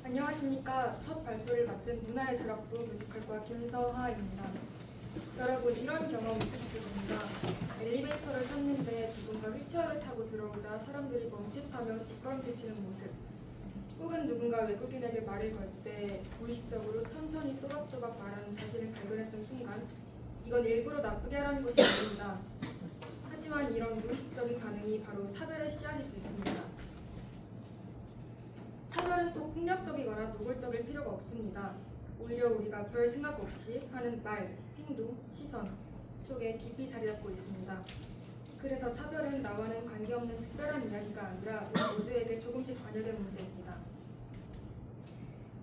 안녕하십니까. 첫 발표를 맡은 문화예술학부 뮤지컬과 김서하입니다. 여러분, 이런 경험 있으실 겁니다. 엘리베이터를 탔는데 누군가 휠체어를 타고 들어오자 사람들이 멈칫하며 뒷걸음질치는 모습, 혹은 누군가 외국인에게 말을 걸 때 무의식적으로 천천히 또박또박 말하는 자신을 발견했던 순간, 이건 일부러 나쁘게 하라는 것이 아닙니다. 하지만 이런 무의식적인 반응이 바로 차별의 씨앗일 수 있습니다. 차별은 꼭 폭력적이거나 노골적일 필요가 없습니다. 오히려 우리가 별 생각 없이 하는 말, 행동, 시선 속에 깊이 자리 잡고 있습니다. 그래서 차별은 나와는 관계없는 특별한 이야기가 아니라 우리 모두에게 조금씩 관여된 문제입니다.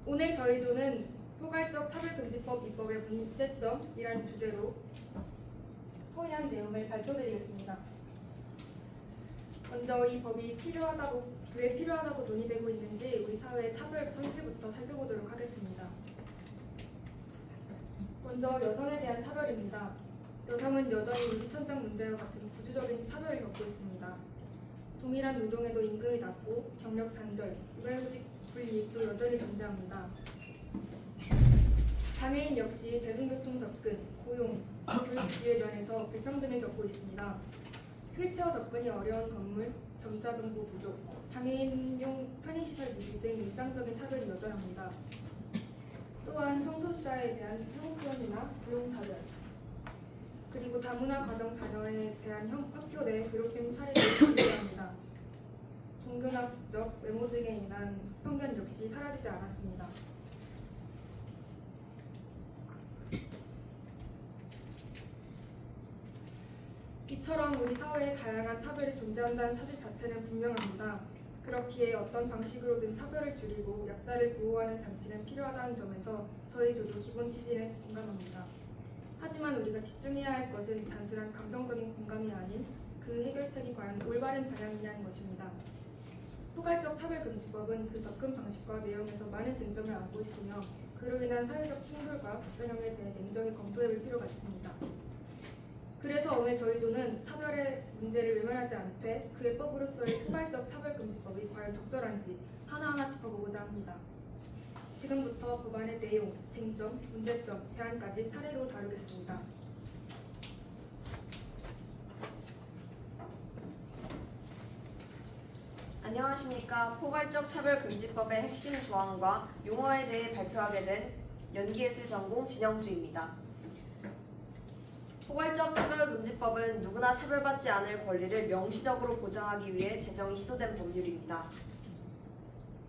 오늘 저희 조는 포괄적 차별금지법 입법의 문제점이라는 주제로 토의한 내용을 발표드리겠습니다. 먼저 이 법이 왜 필요하다고 논의되고 있는지 우리 사회의 차별 현실부터 살펴보도록 하겠습니다. 먼저 여성에 대한 차별입니다. 여성은 여전히 인지천장 문제와 같은 구조적인 차별을 겪고 있습니다. 동일한 노동에도 임금이 낮고 경력 단절, 육아휴직 불이익도 여전히 존재합니다. 장애인 역시 대중교통 접근, 고용, 교육 기회 면에서 불평등을 겪고 있습니다. 휠체어 접근이 어려운 건물, 점자 정보 부족, 장애인용 편의시설 미비 등 일상적인 차별이 여전합니다. 또한 성소수자에 대한 혐오 표현이나 부용차별, 그리고 다문화 가정 자녀에 대한 학교 내 괴롭힘 사례를 존재합니다. 종교나 국적, 외모 등에 인한 편견 역시 사라지지 않았습니다. 이처럼 우리 사회에 다양한 차별이 존재한다는 사실 자체는 분명합니다. 그렇기에 어떤 방식으로든 차별을 줄이고 약자를 보호하는 장치는 필요하다는 점에서 저희 조도 기본 취지에 공감합니다. 하지만 우리가 집중해야 할 것은 단순한 감정적인 공감이 아닌 그 해결책이 과연 올바른 방향이냐는 것입니다. 포괄적 차별금지법은 그 접근 방식과 내용에서 많은 쟁점을 안고 있으며 그로 인한 사회적 충돌과 부작용에 대해 냉정히 검토해볼 필요가 있습니다. 그래서 오늘 저희 조는 차별의 문제를 외면하지 않되 그 해법으로서의 포괄적 차별금지법이 과연 적절한지 하나하나 짚어보고자 합니다. 지금부터 법안의 내용, 쟁점, 문제점, 대안까지 차례로 다루겠습니다. 안녕하십니까. 포괄적 차별금지법의 핵심 조항과 용어에 대해 발표하게 된 연기예술 전공 진영주입니다. 포괄적 차별금지법은 누구나 차별받지 않을 권리를 명시적으로 보장하기 위해 제정이 시도된 법률입니다.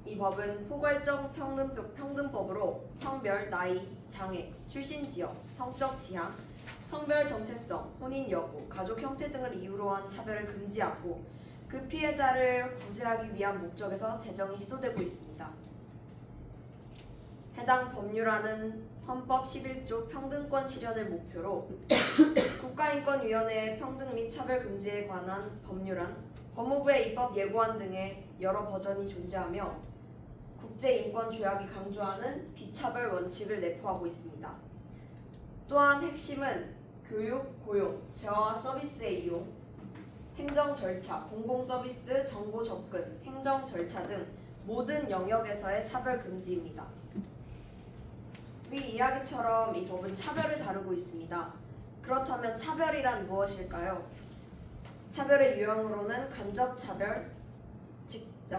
이 법은 포괄적 평등법으로 성별, 나이, 장애, 출신 지역, 성적 지향, 성별 정체성, 혼인 여부, 가족 형태 등을 이유로 한 차별을 금지하고 그 피해자를 구제하기 위한 목적에서 제정이 시도되고 있습니다. 해당 법률안은 헌법 11조 평등권 실현을 목표로 국가인권위원회의 평등 및 차별 금지에 관한 법률안, 법무부의 입법 예고안 등의 여러 버전이 존재하며 국제인권조약이 강조하는 비차별 원칙을 내포하고 있습니다. 또한 핵심은 교육, 고용, 재화와 서비스의 이용, 행정 절차, 공공 서비스, 정보 접근, 행정 절차 등 모든 영역에서의 차별 금지입니다. 위 이야기처럼 이 법은 차별을 다루고 있습니다. 그렇다면 차별이란 무엇일까요? 차별의 유형으로는 간접 차별,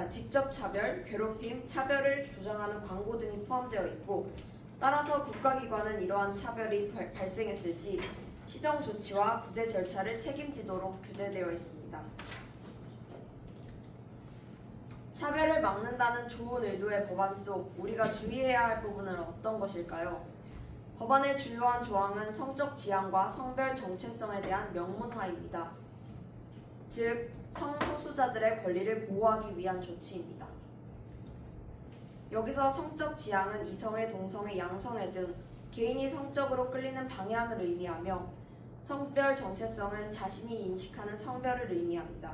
직접 차별, 괴롭힘, 차별을 조장하는 광고 등이 포함되어 있고, 따라서 국가기관은 이러한 차별이 발생했을 시 시정 조치와 구제 절차를 책임지도록 규제되어 있습니다. 차별을 막는다는 좋은 의도의 법안 속 우리가 주의해야 할 부분은 어떤 것일까요? 법안의 주요한 조항은 성적 지향과 성별 정체성에 대한 명문화입니다. 즉, 성소수자들의 권리를 보호하기 위한 조치입니다. 여기서 성적 지향은 이성애, 동성애, 양성애 등 개인이 성적으로 끌리는 방향을 의미하며 성별 정체성은 자신이 인식하는 성별을 의미합니다.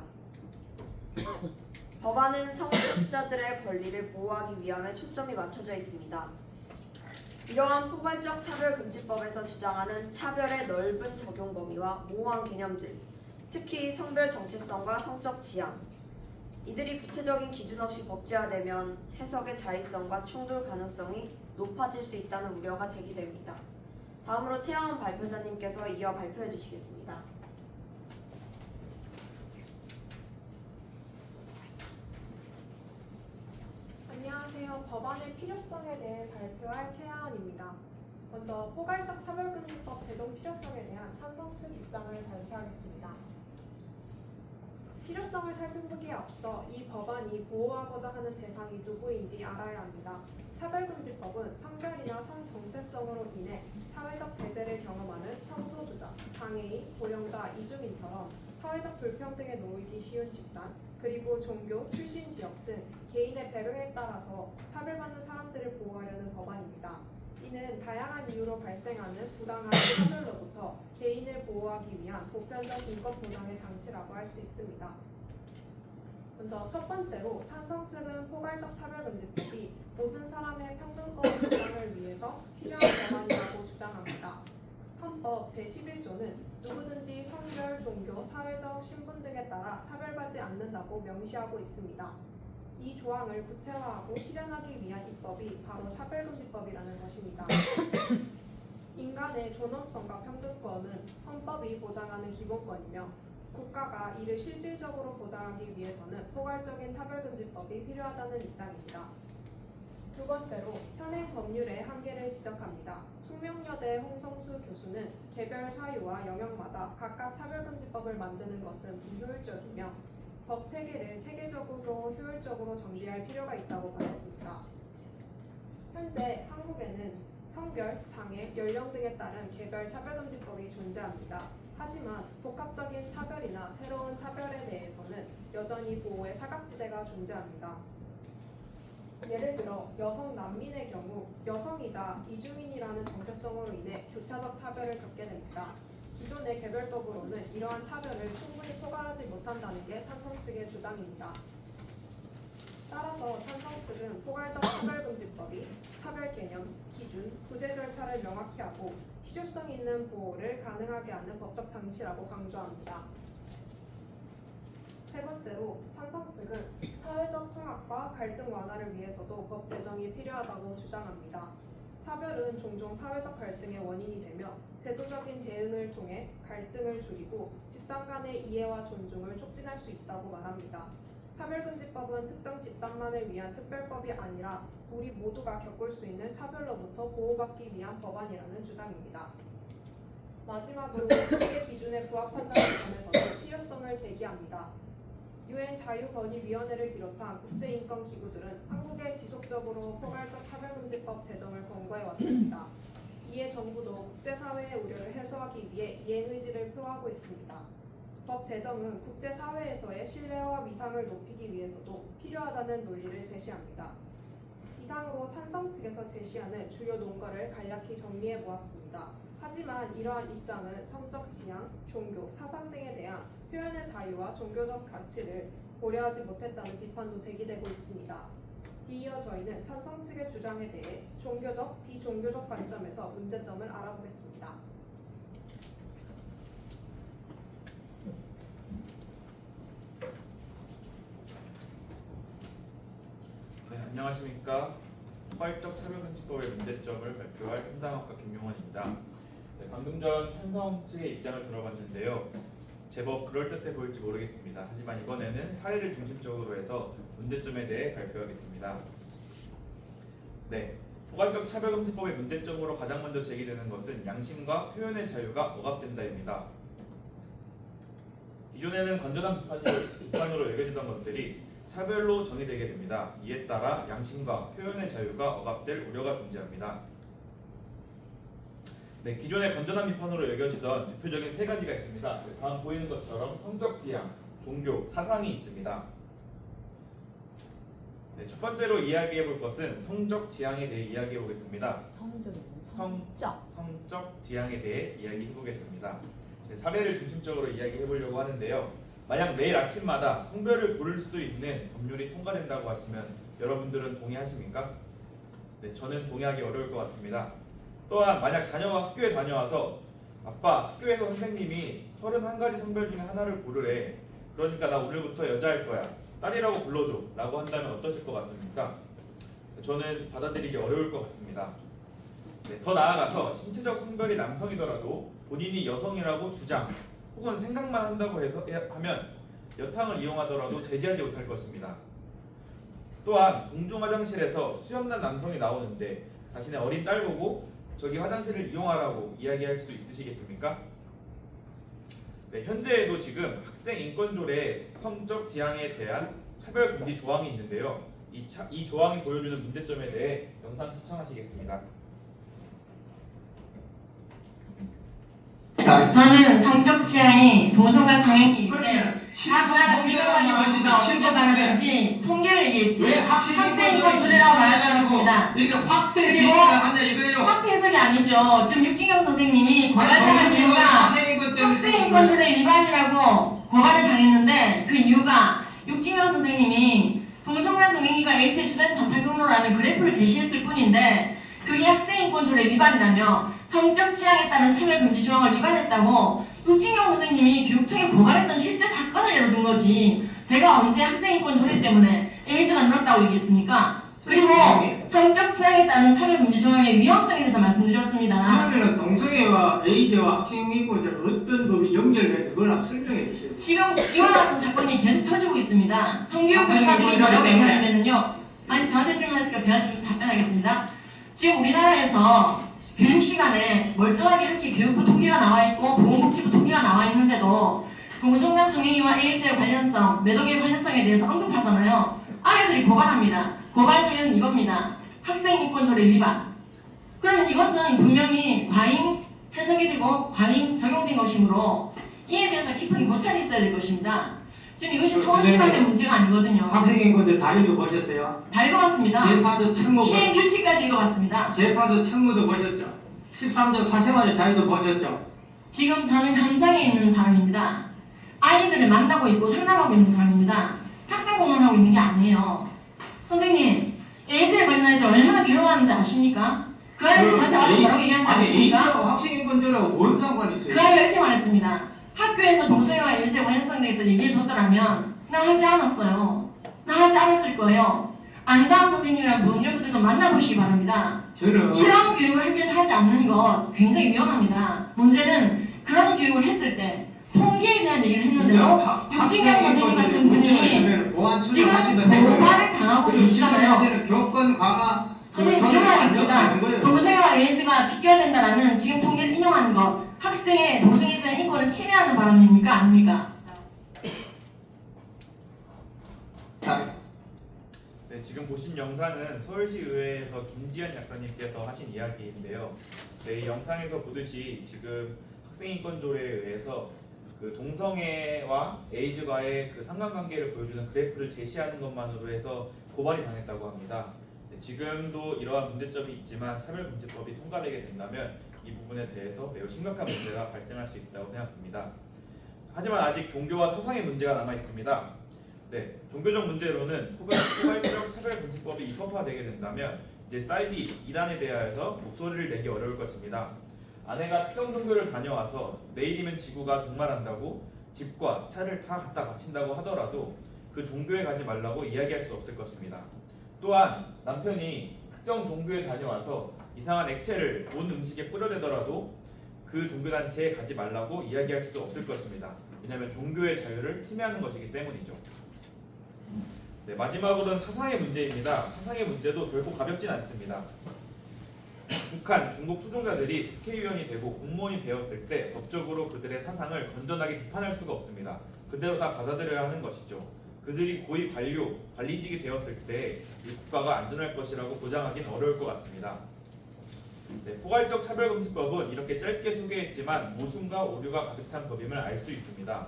법안은 성소수자들의 권리를 보호하기 위함에 초점이 맞춰져 있습니다. 이러한 포괄적 차별금지법에서 주장하는 차별의 넓은 적용 범위와 모호한 개념들, 특히 성별 정체성과 성적 지향, 이들이 구체적인 기준 없이 법제화되면 해석의 자의성과 충돌 가능성이 높아질 수 있다는 우려가 제기됩니다. 다음으로 최하원 발표자님께서 이어 발표해 주시겠습니다. 안녕하세요. 법안의 필요성에 대해 발표할 최하은입니다. 먼저 포괄적 차별금지법 제동 필요성에 대한 찬성 측 입장을 발표하겠습니다. 필요성을 살펴보기에 앞서 이 법안이 보호하고자 하는 대상이 누구인지 알아야 합니다. 차별금지법은 성별이나 성 정체성으로 인해 사회적 배제를 경험하는 성소수자, 장애인, 고령자, 이주민처럼 사회적 불평등에 놓이기 쉬운 집단, 그리고 종교, 출신 지역 등 개인의 배경에 따라서 차별받는 사람들을 보호하려는 법안입니다. 이는 다양한 이유로 발생하는 부당한 차별로부터 개인을 보호하기 위한 보편적 인권 보장의 장치라고 할 수 있습니다. 먼저 첫 번째로 찬성 측은 포괄적 차별금지법이 모든 사람의 평등권 보장을 위해서 필요한 법안이라고 주장합니다. 헌법 제11조는 누구든지 성별, 종교, 사회적 신분 등에 따라 차별받지 않는다고 명시하고 있습니다. 이 조항을 구체화하고 실현하기 위한 입법이 바로 차별금지법이라는 것입니다. 인간의 존엄성과 평등권은 헌법이 보장하는 기본권이며 국가가 이를 실질적으로 보장하기 위해서는 포괄적인 차별금지법이 필요하다는 입장입니다. 두 번째로 현행 법률의 한계를 지적합니다. 숙명여대 홍성수 교수는 개별 사유와 영역마다 각각 차별금지법을 만드는 것은 불효율적이며 법 체계를 체계적으로 효율적으로 정비할 필요가 있다고 말했습니다. 현재 한국에는 성별, 장애, 연령 등에 따른 개별 차별금지법이 존재합니다. 하지만 복합적인 차별이나 새로운 차별에 대해서는 여전히 보호의 사각지대가 존재합니다. 예를 들어 여성 난민의 경우 여성이자 이주민이라는 정체성으로 인해 교차적 차별을 겪게 됩니다. 기존의 개별법으로는 이러한 차별을 충분히 포괄하지 못한다는 게 찬성 측의 주장입니다. 따라서 찬성 측은 포괄적 차별금지법이 차별 개념, 기준, 구제 절차를 명확히 하고 실효성 있는 보호를 가능하게 하는 법적 장치라고 강조합니다. 세 번째로 찬성 측은 사회적 통합과 갈등 완화를 위해서도 법 제정이 필요하다고 주장합니다. 차별은 종종 사회적 갈등의 원인이 되며 제도적인 대응을 통해 갈등을 줄이고 집단 간의 이해와 존중을 촉진할 수 있다고 말합니다. 차별금지법은 특정 집단만을 위한 특별법이 아니라 우리 모두가 겪을 수 있는 차별로부터 보호받기 위한 법안이라는 주장입니다. 마지막으로 세계 기준에 부합한다는 점에서도 필요성을 제기합니다. 유엔 자유건의위원회를 비롯한 국제인권기구들은 한국에 지속적으로 포괄적 차별금지법 제정을 권고해 왔습니다. 이에 정부도 국제사회의 우려를 해소하기 위해 이행 의지를 표하고 있습니다. 법 제정은 국제사회에서의 신뢰와 위상을 높이기 위해서도 필요하다는 논리를 제시합니다. 이상으로 찬성 측에서 제시하는 주요 논거를 간략히 정리해 보았습니다. 하지만 이러한 입장은 성적 지향, 종교, 사상 등에 대한 표현의 자유와 종교적 가치를 고려하지 못했다는 비판도 제기되고 있습니다. 뒤이어 저희는 찬성 측의 주장에 대해 종교적, 비종교적 관점에서 문제점을 알아보겠습니다. 네, 안녕하십니까. 포괄적 차별금지법의 문제점을 발표할 상담학과 김용원입니다. 네, 방금 전 찬성 측의 입장을 들어봤는데요. 제법 그럴듯해 보일지 모르겠습니다. 하지만 이번에는 사례를 중심적으로 해서 문제점에 대해 발표하겠습니다. 네, 포괄적 차별금지법의 문제점으로 가장 먼저 제기되는 것은 양심과 표현의 자유가 억압된다입니다. 기존에는 건전한 비판으로 여겨지던 것들이 차별로 정의되게 됩니다. 이에 따라 양심과 표현의 자유가 억압될 우려가 존재합니다. 네, 기존의 건전한 비판으로 여겨지던 대표적인 세 가지가 있습니다. 다음 보이는 것처럼 성적 지향, 종교, 사상이 있습니다. 네, 첫 번째로 이야기해 볼 것은 성적 지향에 대해 이야기해 보겠습니다. 성적 지향에 대해 이야기해 보겠습니다. 네, 사례를 중심적으로 이야기해 보려고 하는데요. 만약 매일 아침마다 성별을 고를 수 있는 법률이 통과된다고 하시면 여러분들은 동의하십니까? 네, 저는 동의하기 어려울 것 같습니다. 또한 만약 자녀가 학교에 다녀와서 아빠, 학교에서 선생님이 31가지 성별 중에 하나를 고르래. 그러니까 나 오늘부터 여자 할 거야. 딸이라고 불러줘 라고 한다면 어떠실 것 같습니까? 저는 받아들이기 어려울 것 같습니다. 네, 더 나아가서 신체적 성별이 남성이더라도 본인이 여성이라고 주장 혹은 생각만 한다고 하면 여탕을 이용하더라도 제지하지 못할 것입니다. 또한 공중 화장실에서 수염난 남성이 나오는데 자신의 어린 딸 보고 저기 화장실을 이용하라고 이야기할 수 있으시겠습니까? 네, 현재에도 지금 학생 인권조례에 성적 지향에 대한 차별 금지 조항이 있는데요. 이 조항이 보여주는 문제점에 대해 영상 시청하시겠습니다. 저는 성적 취향이 동성애 성행위 그러면 아까 주장관님께서 어떻게 말하는지 통계를 얘기했지 학생인권조례라고 말하셨습니다. 이렇게 확대 그리고 제시가 한다 이거예요. 확대 해석이 아니죠. 지금 육진경 선생님이 고발당한 이유가 학생인권조례 위반이라고 고발을 당했는데 그 이유가 육진경 선생님이 동성애 성행위가 H의 주된 전파 경로라는 그래프를 제시했을 뿐인데 그게 학생인권조례 위반이라며 성적 취향에 따른 차별금지 조항을 위반했다고 육진경 선생님이 교육청에 고발했던 실제 사건을 예로 든 거지. 제가 언제 학생인권조례 때문에 에이즈가 늘었다고 얘기했습니까? 그리고 성적 취향에 따른 차별금지 조항의 위험성에 대해서 말씀드렸습니다. 그러면 동성애와 에이즈와 학생인권자를 어떤 법이 연결돼 그걸 한번 설명해 주세요. 지금 이와 같은 사건이 계속 터지고 있습니다. 성교육 강사들이 뭐라고 얘기하냐면요. 아니 저한테 질문했으니까 제가 지금 답변하겠습니다. 지금 우리나라에서 교육 시간에 멀쩡하게 이렇게 교육부 통계가 나와 있고 보건복지부 통계가 나와 있는데도 공정간 성행위와 에이즈의 관련성, 매독의 관련성에 대해서 언급하잖아요. 아이들이 고발합니다. 고발 사연은 이겁니다. 학생인권조례 위반. 그러면 이것은 분명히 과잉 해석이 되고 과잉 적용된 것이므로 이에 대해서 깊은 고찰이 있어야 될 것입니다. 지금 이것이 서울시만의 문제가 아니거든요. 학생인권자 다 읽어보셨어요? 다 읽어봤습니다. 제4조 책무 시행 규칙까지 읽어봤습니다. 제4조 책무도 보셨죠? 13조 사생활의 자유도 보셨죠? 지금 저는 현장에 있는 사람입니다. 아이들을 만나고 있고 상담하고 있는 사람입니다. 학생 공론하고 있는 게 아니에요. 선생님, 에이즈에 걸린 아이들 얼마나 괴로워하는지 아십니까? 그 아이들 저한테 와서 뭐라고 얘기하는지 아니 아십니까? 에이즈하고 학생인권자라고 뭔 상관이 있어요? 그 아이가 이렇게 말했습니다. 학교에서 동성애와 에이즈의 관련성에 대해서 얘기해줬더라면 나 하지 않았어요. 나 하지 않았을 거예요. 안다한 선생님이랑 동료분들 좀 만나보시기 바랍니다. 저는 이런 교육을 학교에서 하지 않는 것 굉장히 위험합니다. 문제는 그런 교육을 했을 때 통계에 대한 얘기를 했는데도 육진경 선생님 같은 분이 보안 지금 수정하신다 해요. 고발을 당하고 계시잖아요. 시간에는 교권 강화 선생님 질문하겠습니다. 동성애와 에이즈가 직결된다라는 지금 통계를 인용하는 것 학생의 동성애에 대한 인권을 침해하는 발언입니까? 아닙니까? 네, 지금 보신 영상은 서울시의회에서 김지연 약사님께서 하신 이야기인데요. 네, 이 영상에서 보듯이 지금 학생인권조례에 의해서 그 동성애와 에이즈와의 그 상관관계를 보여주는 그래프를 제시하는 것만으로 해서 고발이 당했다고 합니다. 네, 지금도 이러한 문제점이 있지만 차별금지법이 통과되게 된다면 이 부분에 대해서 매우 심각한 문제가 발생할 수 있다고 생각합니다. 하지만 아직 종교와 사상의 문제가 남아 있습니다. 네, 종교적 문제로는 포괄적 차별금지법이 입법화되게 된다면 이제 쌀비 이단에 대하여서 목소리를 내기 어려울 것입니다. 아내가 특정 종교를 다녀와서 내일이면 지구가 종말한다고 집과 차를 다 갖다 바친다고 하더라도 그 종교에 가지 말라고 이야기할 수 없을 것입니다. 또한 남편이 특정 종교에 다녀와서 이상한 액체를 온 음식에 뿌려대더라도 그 종교단체에 가지 말라고 이야기할 수 없을 것입니다. 왜냐하면 종교의 자유를 침해하는 것이기 때문이죠. 네, 마지막으로는 사상의 문제입니다. 사상의 문제도 결코 가볍진 않습니다. 북한, 중국 추종자들이 국회의원이 되고 공무원이 되었을 때 법적으로 그들의 사상을 건전하게 비판할 수가 없습니다. 그대로 다 받아들여야 하는 것이죠. 그들이 고위 관료, 관리직이 되었을 때 이 국가가 안전할 것이라고 보장하기는 어려울 것 같습니다. 네, 포괄적 차별금지법은 이렇게 짧게 소개했지만 모순과 오류가 가득 찬 법임을 알 수 있습니다.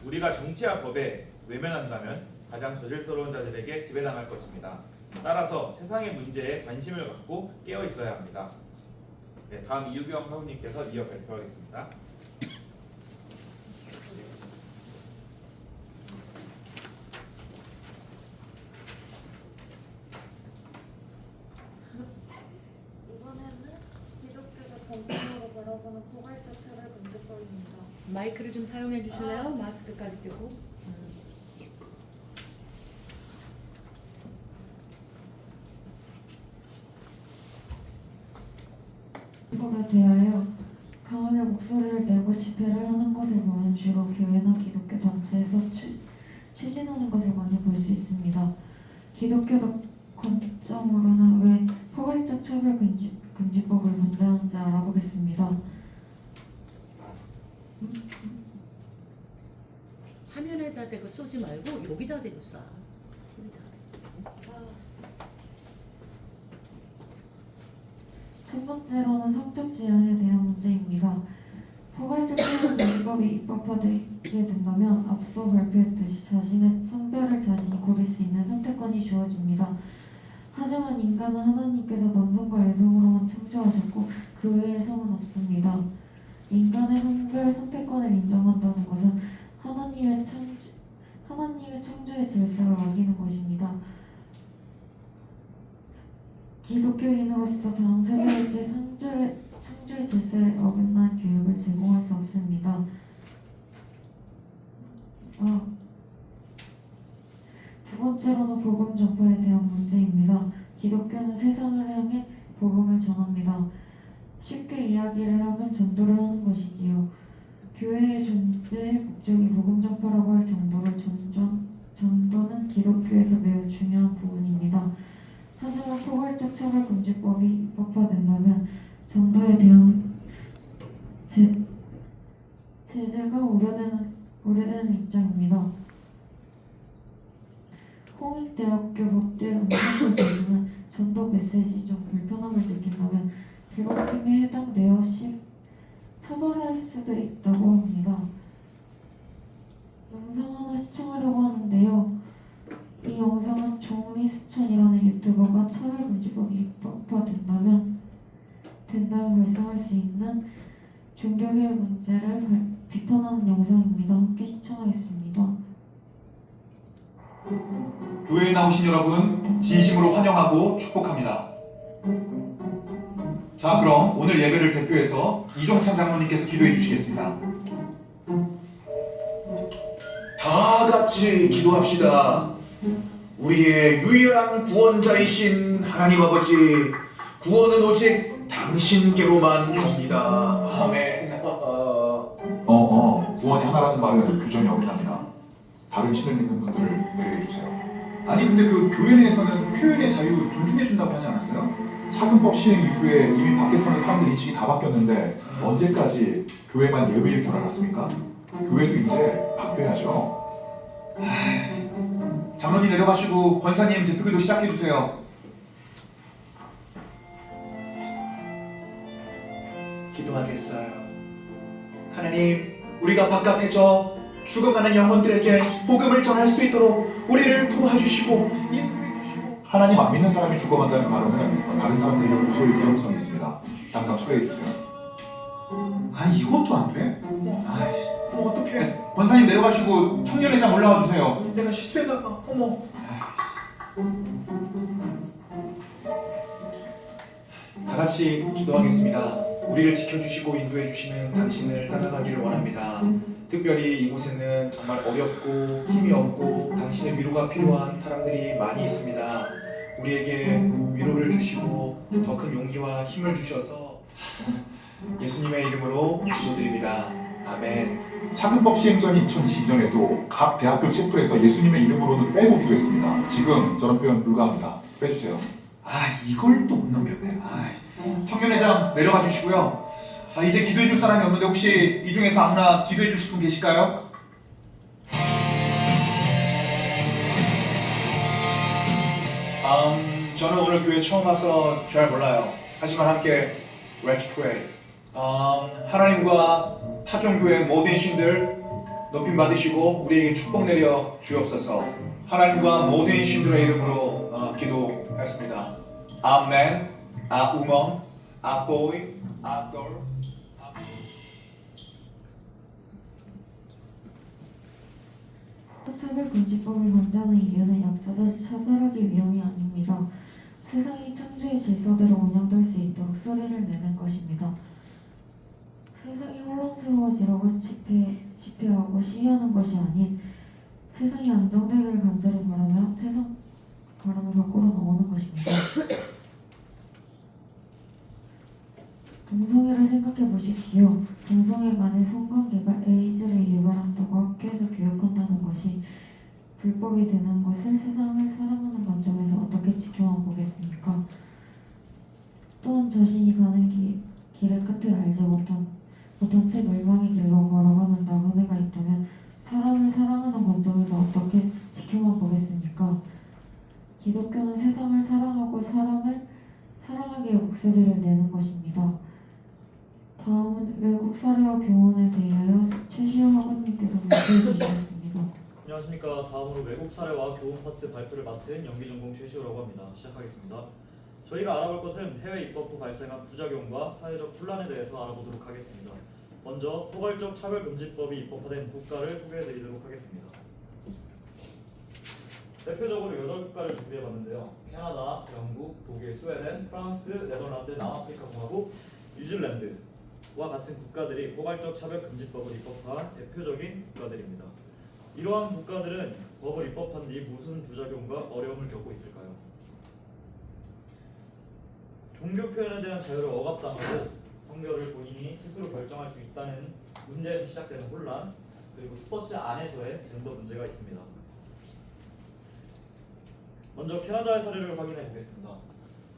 우리가 정치와 법에 외면한다면 가장 저질스러운 자들에게 지배당할 것입니다. 따라서 세상의 문제에 관심을 갖고 깨어 있어야 합니다. 네, 다음 이유경 사부님께서 이어 발표하겠습니다. 이번에는 기독교적 공통으로 바라보는 포괄적 차별금지법입니다. 마이크를 좀 사용해 주실래요? 마스크까지 끼고. 법에 대하여 강하게 목소리를 내고 집회를 하는 것을 보면 주로 교회나 기독교 단체에서 추진하는 것을 많이 볼 수 있습니다. 기독교적 관점으로는 왜 포괄적 차별금지법을 반대하는지 알아보겠습니다. 화면에다 대고 쏘지 말고 여기다 대고 쏴. 여기다. 첫 번째로는 성적 지향에 대한 문제입니다. 포괄적 차별금지법이 입법화되게 된다면 앞서 발표했듯이 자신의 성별을 자신이 고를 수 있는 선택권이 주어집니다. 하지만 인간은 하나님께서 남성과 여성으로만 창조하셨고 그 외의 성은 없습니다. 인간의 성별 선택권을 인정한다는 것은 하나님의 창조의 질서를 어기는 것입니다. 기독교인으로서 다음 세대에게 창조의 질서에 어긋난 교육을 제공할 수 없습니다. 두 번째로는 복음 전파에 대한 문제입니다. 기독교는 세상을 향해 복음을 전합니다. 쉽게 이야기를 하면 전도를 하는 것이지요. 교회의 존재의 목적이 복음 전파라고 할 정도로 전도는 기독교에서 매우 중요한 부분입니다. 하지만 포괄적 차별금지법이 입법화된다면 전도에 대한 제재가 우려되는 입장입니다. 홍익대학교 법대 음성교 교수는 전도 메시지 중 불편함을 느낀다면 대법팀에 해당되어 처벌할 수도 있다고 합니다. 영상 하나 시청하려고 하는데요. 이 영상은 종리스천이라는 유튜버가 차별금지법이 입법화된다면 발생할 수 있는 종교계의 문제를 비판하는 영상입니다. 함께 시청하겠습니다. 교회에 나오신 여러분 진심으로 환영하고 축복합니다. 자, 그럼 오늘 예배를 대표해서 이종찬 장로님께서 기도해 주시겠습니다. 다 같이 기도합시다. 우리의 유일한 구원자이신 하나님 아버지, 구원은 오직 당신께로만 옵니다. 아멘. 구원이 하나라는 말은 규정이 어긋납니다. 다른 신을 믿는 분들을 배려해 주세요. 아니 근데 그 교회 내에서는 표현의 자유 존중해 준다고 하지 않았어요? 차근법 시행 이후에 이미 밖에서는 사람들 인식이 다 바뀌었는데 언제까지 교회만 예외일 줄 알았습니까? 교회도 이제 바뀌어야죠. 장로님 내려가시고 권사님 대표기도 시작해 주세요. 기도하겠어요. 하나님, 우리가 바깥에서 죽어가는 영혼들에게 복음을 전할 수 있도록 우리를 도와주시고 인도해 주시고. 하나님 안 믿는 사람이 죽어간다는 발언은 다른 사람들에게 고소의 위험성이 있습니다. 잠깐 처리해 주세요. 아니 이것도 안 돼? 어떡해. 권사님 내려가시고 청년회장 올라와 주세요. 내가 실수했나봐. 어머. 다 같이 기도하겠습니다. 우리를 지켜주시고 인도해 주시는 당신을 따라가기를 원합니다. 특별히 이곳에는 정말 어렵고 힘이 없고 당신의 위로가 필요한 사람들이 많이 있습니다. 우리에게 위로를 주시고 더 큰 용기와 힘을 주셔서 예수님의 이름으로 기도드립니다. 아멘. 차근법 시행 전 2020년에도 각 대학교 챕터에서 예수님의 이름으로는 빼보기도 했습니다. 지금 저런 표현 불가합니다. 빼주세요. 이걸 또 못 넘겼네. 청년회장 내려가 주시고요. 이제 기도해 줄 사람이 없는데 혹시 이 중에서 아무나 기도해 주실 분 계실까요? 저는 오늘 교회 처음 와서 잘 몰라요. 하지만 함께 Let's pray. 하나님과 타종교회 모든 신들 높임 받으시고 우리에게 축복 내려 주옵소서. 하나님과 모든 신들의 이름으로 기도했습니다. 아멘, 아우먼, 아보이, 아돌. 차별금지법을 반대하는 이유는 약자들을 차별하기 위함이 아닙니다. 세상이 창조의 질서대로 운영될 수 있도록 소리를 내는 것입니다. 세상이 혼란스러워지라고 집회하고 시위하는 것이 아닌 세상이 안정되기를 간절히 바라며 세상 바람을 밖으로 나오는 것입니다. 동성애를 생각해 보십시오. 동성애 간의 성관계가 에이즈를 유발한다고 학교에서 교육한다는 것이 불법이 되는 것을 세상을 사랑하는 관점에서 어떻게 지켜만 보겠습니까? 또한 자신이 가는 길의 끝을 알지 못한 채 멸망의 길로 걸어가는 나그네가 있다면 사람을 사랑하는 관점에서 어떻게 지켜만 보겠습니까? 기독교는 세상을 사랑하고 사람을 사랑하기에 목소리를 내는 것입니다. 다음은 외국 사례와 교훈에 대하여 최시영 학원님께서 말씀해 주시겠습니다. 안녕하십니까. 다음으로 외국 사례와 교훈 파트 발표를 맡은 연기전공 최시호라고 합니다. 시작하겠습니다. 저희가 알아볼 것은 해외 입법 후 발생한 부작용과 사회적 혼란에 대해서 알아보도록 하겠습니다. 먼저 포괄적 차별금지법이 입법화된 국가를 소개해드리도록 하겠습니다. 대표적으로 8국가를 준비해봤는데요. 캐나다, 영국, 독일, 스웨덴, 프랑스, 네덜란드, 남아프리카 공화국, 뉴질랜드와 같은 국가들이 포괄적 차별금지법을 입법한 대표적인 국가들입니다. 이러한 국가들은 법을 입법한 뒤 무슨 부작용과 어려움을 겪고 있을까요? 종교 표현에 대한 자유를 억압당하고 성별을 본인이 스스로 결정할 수 있다는 문제에서 시작되는 혼란, 그리고 스포츠 안에서의 젠더 문제가 있습니다. 먼저 캐나다의 사례를 확인해 보겠습니다.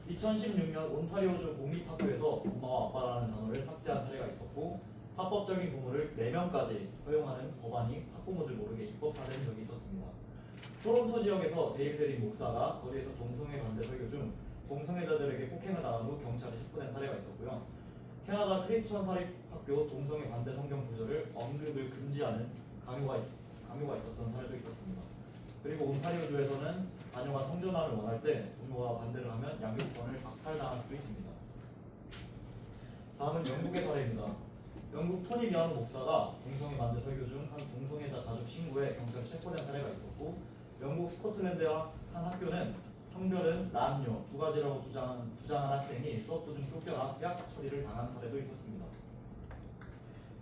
2016년 온타리오주 공립학교에서 엄마와 아빠라는 단어를 삭제한 사례가 있었고, 합법적인 부모를 4명까지 허용하는 법안이 학부모들 모르게 입법화된 적이 있었습니다. 토론토 지역에서 데이비드 린 목사가 거리에서 동성애 반대 설교 중 동성애자들에게 폭행을 당한 후 경찰에 체포된 사례가 있었고요. 캐나다 크리스천 사립학교 동성애 반대 성경 구절을 언급을 금지하는 강요가 있었던 사례도 있었습니다. 그리고 온타리오주에서는 자녀가 성전환을 원할 때 부모가 반대를 하면 양육권을 박탈당할 수도 있습니다. 다음은 영국의 사례입니다. 영국 토니 비아노 목사가 동성애 반대 설교 중 한 동성애자 가족 신고에 경찰 체포된 사례가 있었고, 영국 스코틀랜드의 한 학교는 성별은 남녀 두 가지라고 주장한 학생이 수업 도중 쫓겨나 폐학 처리를 당한 사례도 있었습니다.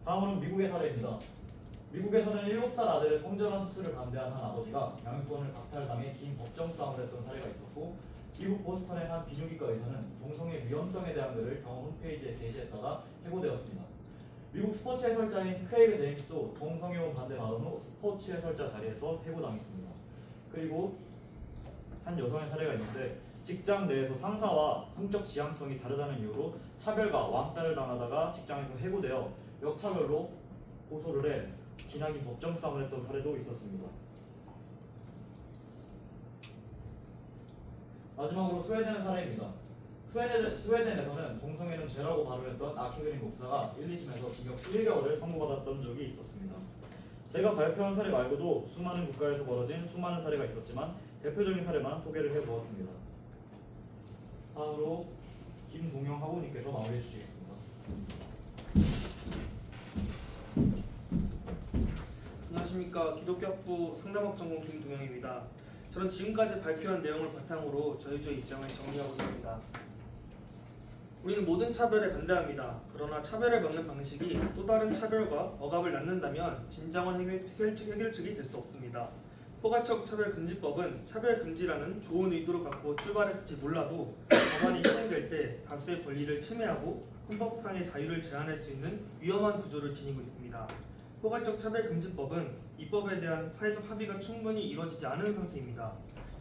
다음으로는 미국의 사례입니다. 미국에서는 7살 아들의 성전환 수술을 반대한 한 아버지가 양육권을 박탈당해 긴 법정 싸움을 했던 사례가 있었고, 미국 보스턴의 한 비뇨기과 의사는 동성애 위험성에 대한 글을 병원 홈페이지에 게시했다가 해고되었습니다. 미국 스포츠 해설자인 크레이그 제임스도 동성애원 반대 발언 후 스포츠 해설자 자리에서 해고당했습니다. 그리고 한 여성의 사례가 있는데, 직장 내에서 상사와 성적 지향성이 다르다는 이유로 차별과 왕따를 당하다가 직장에서 해고되어 역차별로 고소를 해 기나긴 법정 싸움을 했던 사례도 있었습니다. 마지막으로 스웨덴의 사례입니다. 스웨덴에서는 동성애는 죄라고 발언했던 아케그린 목사가 1, 2심에서 징역 1개월을 선고받았던 적이 있었습니다. 제가 발표한 사례 말고도 수많은 국가에서 벌어진 수많은 사례가 있었지만 대표적인 사례만 소개를 해보았습니다. 다음으로 김동영 학우님께서 마무리해 주시겠습니다. 안녕하십니까. 기독교학부 상담학 전공 김동영입니다. 저는 지금까지 발표한 내용을 바탕으로 저희 주의 입장을 정리하고자 합니다. 우리는 모든 차별에 반대합니다. 그러나 차별을 막는 방식이 또 다른 차별과 억압을 낳는다면 진정한 해결책이 될 수 없습니다. 포괄적 차별금지법은 차별금지라는 좋은 의도를 갖고 출발했을지 몰라도 법안이 시행될 때 다수의 권리를 침해하고 헌법상의 자유를 제한할 수 있는 위험한 구조를 지니고 있습니다. 포괄적 차별금지법은 입법에 대한 사회적 합의가 충분히 이루어지지 않은 상태입니다.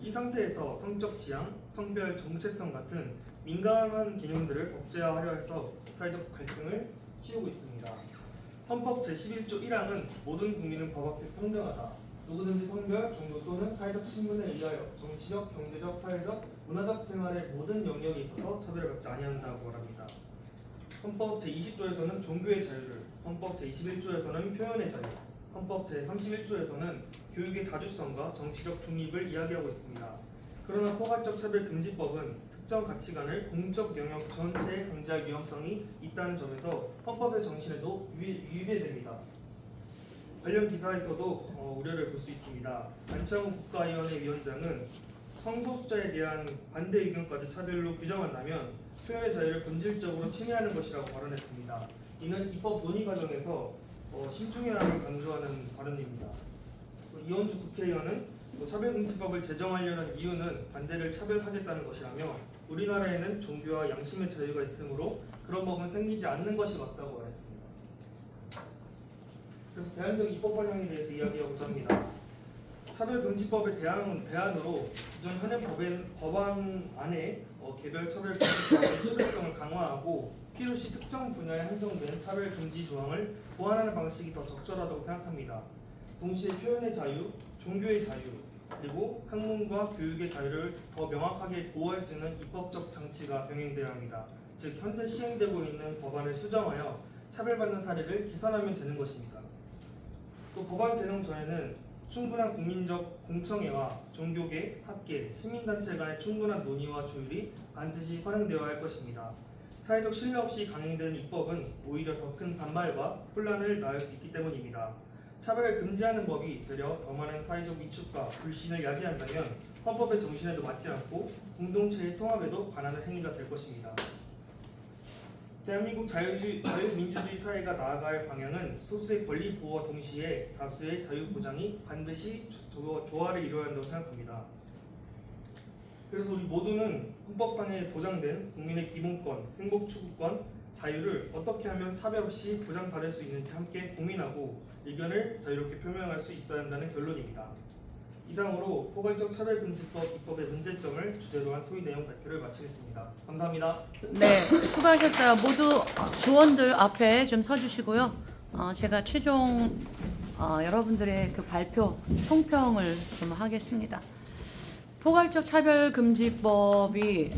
이 상태에서 성적 지향, 성별 정체성 같은 민감한 개념들을 법제화하려 해서 사회적 갈등을 키우고 있습니다. 헌법 제11조 1항은 모든 국민은 법 앞에 평등하다. 누구든지 성별, 종교 또는 사회적 신분에 의하여 정치적, 경제적, 사회적, 문화적 생활의 모든 영역에 있어서 차별을 받지 아니한다고 말합니다. 헌법 제20조에서는 종교의 자유를, 헌법 제21조에서는 표현의 자유, 헌법 제31조에서는 교육의 자주성과 정치적 중립을 이야기하고 있습니다. 그러나 포괄적 차별금지법은 특정 가치관을 공적 영역 전체에 강제할 위험성이 있다는 점에서 헌법의 정신에도 위배됩니다. 관련 기사에서도 우려를 볼 수 있습니다. 안창호 국가위원회 위원장은 성소수자에 대한 반대 의견까지 차별로 규정한다면 표현의 자유를 본질적으로 침해하는 것이라고 발언했습니다. 이는 입법 논의 과정에서 신중해야 함을 강조하는 발언입니다. 이원주 국회의원은 차별금지법을 제정하려는 이유는 반대를 차별하겠다는 것이라며 우리나라에는 종교와 양심의 자유가 있으므로 그런 법은 생기지 않는 것이 맞다고 말했습니다. 그래서 대안적 입법 방향에 대해서 이야기하고자 합니다. 차별금지법의 대안으로 기존 현행 법안 안에 개별 차별금지법의 실효성을 강화하고 필요시 특정 분야에 한정된 차별금지 조항을 보완하는 방식이 더 적절하다고 생각합니다. 동시에 표현의 자유, 종교의 자유, 그리고 학문과 교육의 자유를 더 명확하게 보호할 수 있는 입법적 장치가 병행되어야 합니다. 즉 현재 시행되고 있는 법안을 수정하여 차별받는 사례를 개선하면 되는 것입니다. 또 법안 제정 전에는 충분한 국민적 공청회와 종교계, 학계, 시민단체 간의 충분한 논의와 조율이 반드시 선행되어야 할 것입니다. 사회적 신뢰 없이 강행되는 입법은 오히려 더 큰 반발과 혼란을 낳을 수 있기 때문입니다. 차별을 금지하는 법이 되려 더 많은 사회적 위축과 불신을 야기한다면 헌법의 정신에도 맞지 않고 공동체의 통합에도 반하는 행위가 될 것입니다. 대한민국 자유민주주의 사회가 나아갈 방향은 소수의 권리 보호와 동시에 다수의 자유 보장이 반드시 조화를 이루어야 한다고 생각합니다. 그래서 우리 모두는 헌법상에 보장된 국민의 기본권, 행복 추구권, 자유를 어떻게 하면 차별 없이 보장받을 수 있는지 함께 고민하고 의견을 자유롭게 표명할 수 있어야 한다는 결론입니다. 이상으로 포괄적 차별금지법 입법의 문제점을 주제로 한 토의 내용 발표를 마치겠습니다. 감사합니다. 네, 수고하셨어요. 모두 조원들 앞에 좀 서주시고요. 제가 최종 여러분들의 그 발표 총평을 좀 하겠습니다. 포괄적 차별금지법이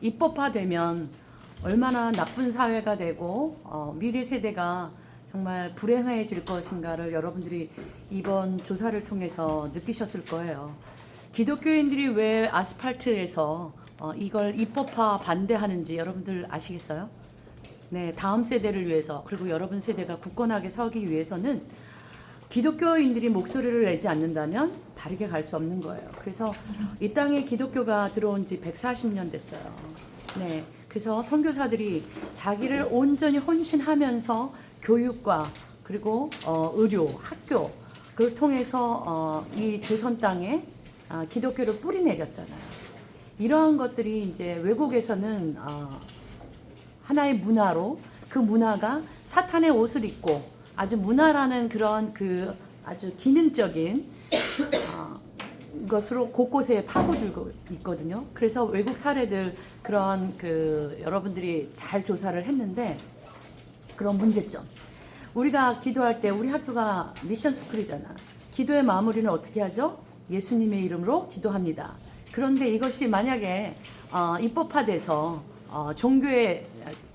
입법화되면 얼마나 나쁜 사회가 되고 미래 세대가 정말 불행해질 것인가를 여러분들이 이번 조사를 통해서 느끼셨을 거예요. 기독교인들이 왜 아스팔트에서 이걸 입법화 반대하는지 여러분들 아시겠어요? 네, 다음 세대를 위해서 그리고 여러분 세대가 굳건하게 서기 위해서는 기독교인들이 목소리를 내지 않는다면 바르게 갈 수 없는 거예요. 그래서 이 땅에 기독교가 들어온 지 140년 됐어요. 네, 그래서 선교사들이 자기를 온전히 헌신하면서 교육과 그리고 의료, 학교 그걸 통해서 이 조선 땅에 기독교를 뿌리내렸잖아요. 이러한 것들이 이제 외국에서는 하나의 문화로 그 문화가 사탄의 옷을 입고 아주 문화라는 그런 그 아주 기능적인 것으로 곳곳에 파고들고 있거든요. 그래서 외국 사례들 그런 그 여러분들이 잘 조사를 했는데 그런 문제점. 우리가 기도할 때 우리 학교가 미션 스쿨이잖아. 기도의 마무리는 어떻게 하죠? 예수님의 이름으로 기도합니다. 그런데 이것이 만약에 입법화돼서 종교의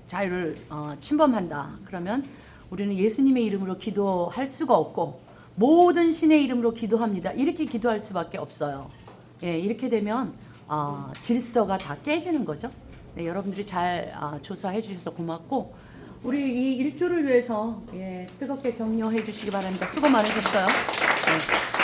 자유를 침범한다. 그러면 우리는 예수님의 이름으로 기도할 수가 없고 모든 신의 이름으로 기도합니다. 이렇게 기도할 수밖에 없어요. 예, 이렇게 되면 질서가 다 깨지는 거죠. 네, 여러분들이 잘 조사해 주셔서 고맙고 우리 이 일주를 위해서 뜨겁게 격려해 주시기 바랍니다. 수고 많으셨어요. 네.